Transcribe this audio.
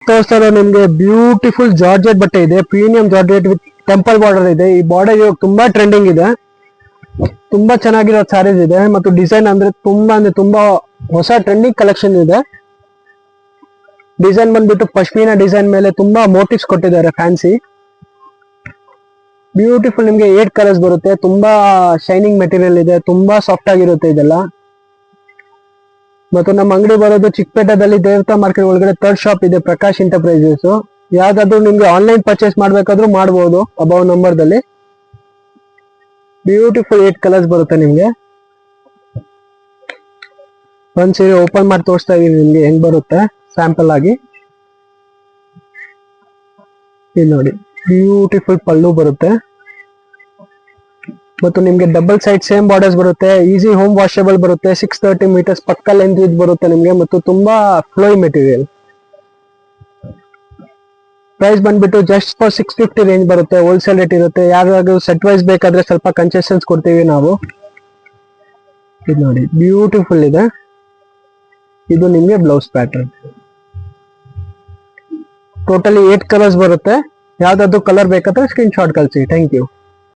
ತೋರಿಸ್ತಾ ಇರೋ ನಿಮ್ಗೆ ಬ್ಯೂಟಿಫುಲ್ ಜಾರ್ಜೆಟ್ ಬಟ್ಟೆ ಇದೆ, premium georgette with temple border ಇದೆ. ಈ ಬಾರ್ಡರ್ ಇವಾಗ ತುಂಬಾ ಟ್ರೆಂಡಿಂಗ್ ಇದೆ, ತುಂಬಾ ಚೆನ್ನಾಗಿರೋ ಸ್ಯಾರೀಸ್ ಇದೆ. ಮತ್ತು ಡಿಸೈನ್ ಅಂದ್ರೆ ತುಂಬಾ ಹೊಸ ಟ್ರೆಂಡಿಂಗ್ ಕಲೆಕ್ಷನ್ ಇದೆ. ಡಿಸೈನ್ ಬಂದ್ಬಿಟ್ಟು ಪಶ್ಮೀನಾ ಡಿಸೈನ್ ಮೇಲೆ ತುಂಬಾ ಮೋಟಿವ್ಸ್ ಕೊಟ್ಟಿದ್ದಾರೆ, ಫ್ಯಾನ್ಸಿ ಬ್ಯೂಟಿಫುಲ್. ನಿಮ್ಗೆ 8 ಕಲರ್ಸ್ ಬರುತ್ತೆ, ತುಂಬಾ ಶೈನಿಂಗ್ ಮೆಟೀರಿಯಲ್ ಇದೆ, ತುಂಬಾ ಸಾಫ್ಟ್ ಆಗಿರುತ್ತೆ ಇದೆಲ್ಲ. ಮತ್ತು ನಮ್ಮ ಅಂಗಡಿ ಬರೋದು ಚಿಕ್ಕಪೇಟೆದಲ್ಲಿ ದೇವತಾ ಮಾರ್ಕೆಟ್ ಒಳಗಡೆ 3rd ಶಾಪ್ ಇದೆ, ಪ್ರಕಾಶ್ ಎಂಟರ್ಪ್ರೈಸಸ್. ಯಾವ್ದಾದ್ರು ನಿಮ್ಗೆ ಆನ್ಲೈನ್ ಪರ್ಚೇಸ್ ಮಾಡ್ಬೇಕಾದ್ರೂ ಮಾಡಬಹುದು ಅಬೌವ್ ನಂಬರ್ ದಲ್ಲಿ. ಬ್ಯೂಟಿಫುಲ್ 8 ಕಲರ್ಸ್ ಬರುತ್ತೆ ನಿಮ್ಗೆ. ಒಂದ್ ಸೀರೆ ಓಪನ್ ಮಾಡಿ ತೋರಿಸ್ತಾ ಇದೀನಿ ನಿಮ್ಗೆ ಹೆಂಗ್ ಬರುತ್ತೆ ಸ್ಯಾಂಪಲ್ ಆಗಿ. ಇಲ್ಲಿ ನೋಡಿ, ಬ್ಯೂಟಿಫುಲ್ ಪಲ್ಲು ಬರುತ್ತೆ ಮತ್ತು ನಿಮ್ಗೆ ಡಬಲ್ ಸೈಡ್ ಸೇಮ್ ಬಾರ್ಡರ್ಸ್ ಬರುತ್ತೆ. ಈಸಿ ಹೋಮ್ ವಾಷಬಲ್ ಬರುತ್ತೆ. 630 ಮೀಟರ್ಸ್ ಪಕ್ಕ ಲೆಂತ್ ಇದು ಬರುತ್ತೆ ನಿಮ್ಗೆ, ಮತ್ತು ತುಂಬಾ ಫ್ಲೋಯಿ ಮೆಟೀರಿಯಲ್. ಪ್ರೈಸ್ ಬಂದ್ಬಿಟ್ಟು ಜಸ್ಟ್ ಫಾರ್ 650 ರೇಂಜ್ ಬರುತ್ತೆ. ಹೋಲ್ಸೇಲ್ ರೇಟ್ ಇರುತ್ತೆ. ಯಾವ್ದಾದ್ರು ಸೆಟ್ ವೈಸ್ ಬೇಕಾದ್ರೆ ಸ್ವಲ್ಪ ಕನ್ಸೆಷನ್ಸ್ ಕೊಡ್ತೀವಿ ನಾವು. ಇದು ನೋಡಿ, ಬ್ಯೂಟಿಫುಲ್ ಇದೆ. ಇದು ನಿಮ್ಗೆ ಬ್ಲೌಸ್ ಪ್ಯಾಟರ್ನ್. ಟೋಟಲಿ 8 ಕಲರ್ಸ್ ಬರುತ್ತೆ. ಯಾವ್ದಾದ್ರು ಕಲರ್ ಬೇಕಾದ್ರೆ ಸ್ಕ್ರೀನ್ ಶಾಟ್ ಕಳಿಸಿ. Thank you.